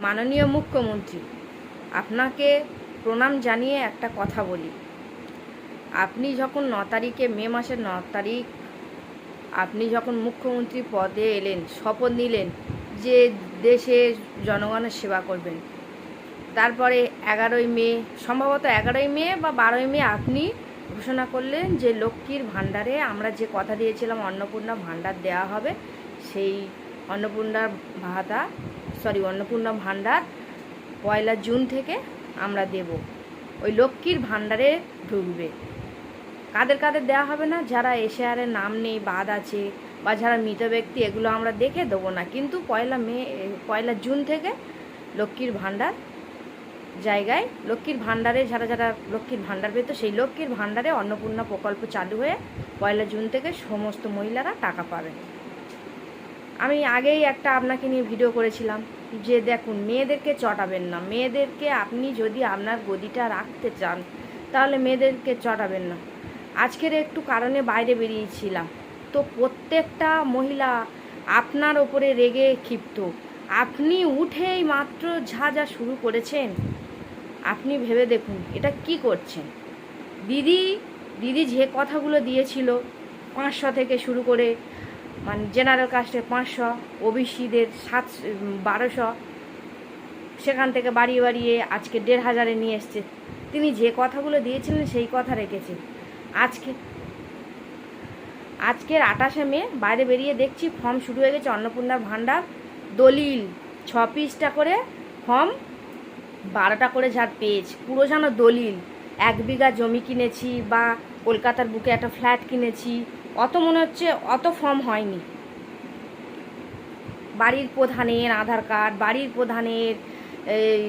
মাননীয় মুখ্যমন্ত্রী, আপনাকে প্রণাম জানিয়ে একটা কথা বলি। আপনি যখন 9 তারিখে, মে মাসের 9 তারিখ আপনি যখন মুখ্যমন্ত্রী পদে এলেন, শপথ নিলেন যে দেশের জনগণের সেবা করবেন, তারপরে 11ই মে, সম্ভবত 11ই মে বা 12ই মে আপনি ঘোষণা করলেন যে লক্ষ্মীর ভাণ্ডারে আমরা যে কথা দিয়েছিলাম অন্নপূর্ণা ভাণ্ডার দেওয়া হবে, সেই অন্নপূর্ণা ভাণ্ডার 1 জুন থেকে আমরা দেব। ওই লক্ষ্মীর ভাণ্ডারে ঢুকবে। কাদের কাদের দেওয়া হবে না, যারা এশিয়ারের নাম নেই, বাদ আছে, বা যারা মৃত ব্যক্তি, এগুলো আমরা দেখে দেবো না, কিন্তু 1 জুন থেকে লক্ষ্মীর ভাণ্ডার জায়গায়, লক্ষ্মীর ভাণ্ডারে যারা যারা লক্ষ্মীর ভাণ্ডার পেত, সেই লক্ষ্মীর ভাণ্ডারে অন্নপূর্ণা প্রকল্প চালু হয়ে 1 জুন থেকে সমস্ত মহিলারা টাকা পাবেন। আমি আগেই একটা আপনাকে নিয়ে ভিডিও করেছিলাম যে দেখুন, মেয়েদেরকে চটাবেন না। মেয়েদেরকে আপনি যদি আপনার গদিটা রাখতে চান, তাহলে মেয়েদেরকে চটাবেন না। আজকের একটু কারণে বাইরে বেরিয়েছিলাম, তো প্রত্যেকটা মহিলা আপনার ওপরে রেগে ক্ষিপ্ত। আপনি উঠেই মাত্র যা যা শুরু করেছেন, আপনি ভেবে দেখুন এটা কি করছেন। দিদি যে কথাগুলো দিয়েছিল, 500 থেকে শুরু করে, মানে জেনারেল কাস্টের 500, ওবিসিদের 1200, সেখান থেকে বাড়িয়ে বাড়িয়ে আজকে 1500 নিয়ে এসছে। তিনি যে কথাগুলো দিয়েছিলেন সেই কথা রেখেছেন। আজকের 28শে মে বাইরে বেরিয়ে দেখছি ফর্ম শুরু হয়ে গেছে অন্নপূর্ণার ভাণ্ডার। দলিল 6 পিসটা করে ফর্ম, 12টা করে যার পেজ, পুরো যেন দলিল। 1 বিঘা জমি কিনেছি বা কলকাতার বুকে একটা ফ্ল্যাট কিনেছি, অত মনে হচ্ছে অত ফর্ম হয়নি। বাড়ির প্রধানের আধার কার্ড, বাড়ির প্রধানের এই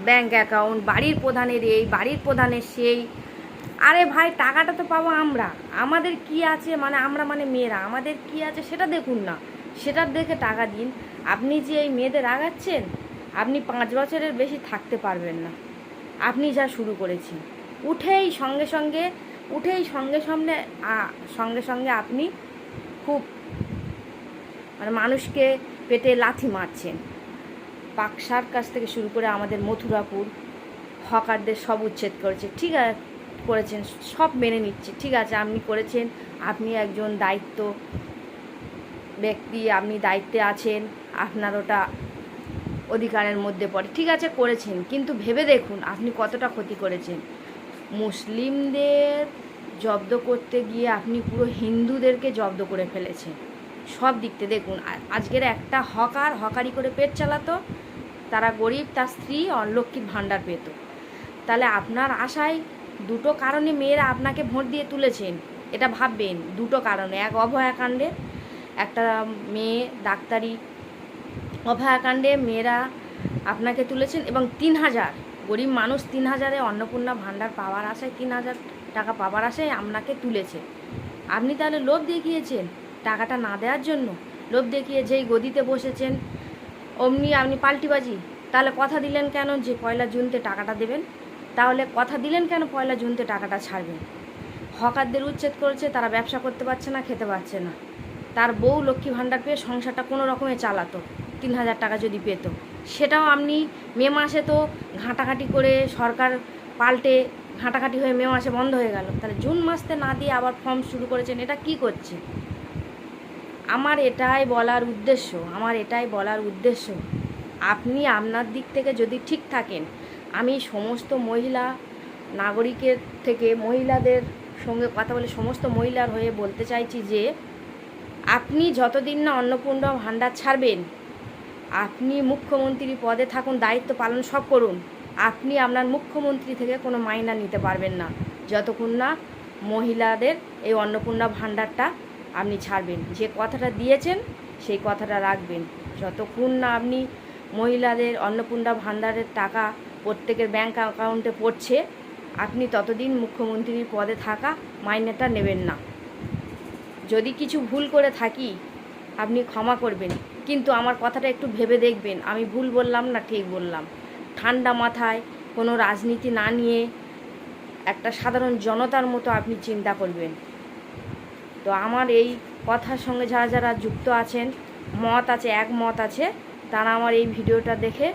ব্যাঙ্ক অ্যাকাউন্ট, বাড়ির প্রধানের এই, বাড়ির প্রধানের সেই। আরে ভাই, টাকাটা তো পাবো আমরা। আমাদের কি আছে, মানে আমরা মানে মেয়েরা, আমাদের কি আছে সেটা দেখুন না, সেটার দেখে টাকা দিন। আপনি যে এই মেয়েদের আগাচ্ছেন, আপনি 5 বছরের বেশি থাকতে পারবেন না। আপনি যা শুরু করেছেন, উঠেই সঙ্গে সঙ্গে আপনি খুব মানে মানুষকে পেটে লাথি মারছেন। পাকসার কাছ থেকে শুরু করে আমাদের মথুরাপুর হকারদের সব উচ্ছেদ করেছেন, সব মেনে নিচ্ছে। ঠিক আছে, আপনি করেছেন, আপনি একজন দায়িত্ব ব্যক্তি, আপনি দায়িত্বে আছেন, আপনার ওটা অধিকারের মধ্যে পড়ে, ঠিক আছে করেছেন, কিন্তু ভেবে দেখুন আপনি কতটা ক্ষতি করেছেন। মুসলিমদের জব্দ করতে গিয়ে আপনি পুরো হিন্দুদেরকে জব্দ করে ফেলেছেন। সব দিক থেকে দেখুন, আজকের একটা হকারি করে পেট চালাতো, তারা গরিব, তার স্ত্রী লক্ষ্মীর ভাণ্ডার পেত। তাহলে আপনার আশায় দুটো কারণে মেয়েরা আপনাকে ভোট দিয়ে তুলেছেন, এটা ভাববেন। দুটো কারণে, এক অভয়াকাণ্ডে, একটা মেয়ে ডাক্তারি অভয়াকাণ্ডে মেয়েরা আপনাকে তুলেছেন, এবং 3000 গরিব মানুষ 3000-এ অন্নপূর্ণা ভাণ্ডার পাওয়ার আশায়, 3000 টাকা পাওয়ার আশায় আপনাকে তুলেছে। আপনি তাহলে লোভ দেখিয়েছেন টাকাটা না দেওয়ার জন্য, লোভ দেখিয়ে যেই গদিতে বসেছেন অমনি আপনি পাল্টিবাজি। তাহলে কথা দিলেন কেন যে 1 জুনতে টাকাটা দেবেন? তাহলে কথা দিলেন কেন 1 জুনতে টাকাটা ছাড়বেন? হকারদের উচ্ছেদ করেছে, তারা ব্যবসা করতে পারছে না, খেতে পারছে না। তার বউ লক্ষ্মী ভাণ্ডার পেয়ে সংসারটা কোনো রকমে চালাতো, 3000 টাকা যদি পেত, সেটাও আপনি মে মাসে তো ঘাঁটাঘাঁটি করে সরকার পাল্টে ঘাঁটাঘাঁটি হয়ে মে মাসে বন্ধ হয়ে গেল, তাহলে জুন মাসতে না দিয়ে আবার ফর্ম শুরু করেছেন। এটা কি করছে? আমার এটাই বলার উদ্দেশ্য, আপনি আপনার দিক থেকে যদি ঠিক থাকেন, আমি সমস্ত মহিলা নাগরিকের থেকে, মহিলাদের সঙ্গে কথা বলে সমস্ত মহিলার হয়ে বলতে চাইছি যে আপনি যতদিন না অন্নপূর্ণা ভাণ্ডার ছাড়বেন, আপনি মুখ্যমন্ত্রী পদে থাকুন, দায়িত্ব পালন সব করুন, আপনি আপনার মুখ্যমন্ত্রী থেকে কোনো মাইনা নিতে পারবেন না যতক্ষণ না মহিলাদের এই অন্নপূর্ণা ভাণ্ডারটা আপনি ছাড়বেন। যে কথাটা দিয়েছেন সেই কথাটা রাখবেন। যতক্ষণ না আপনি মহিলাদের অন্নপূর্ণা ভাণ্ডারের টাকা প্রত্যেকের ব্যাঙ্ক অ্যাকাউন্টে পড়ছে, আপনি ততদিন মুখ্যমন্ত্রীর পদে থাকা মাইনেটা নেবেন না। যদি কিছু ভুল করে থাকি আপনি ক্ষমা করবেন, কিন্তু আমার কথাটা একটু ভেবে দেখবেন, আমি ভুল বললাম না ঠিক বললাম। ঠান্ডা মাথায় কোনো রাজনীতি না নিয়ে একটা সাধারণ জনতার মতো আপনি চিন্তা করবেন। তো আমার এই কথার সঙ্গে যারা যারা যুক্ত আছেন, একমত আছে, তারা আমার এই ভিডিওটা দেখে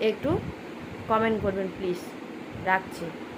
একটু কমেন্ট করবেন প্লিজ। রাখছি।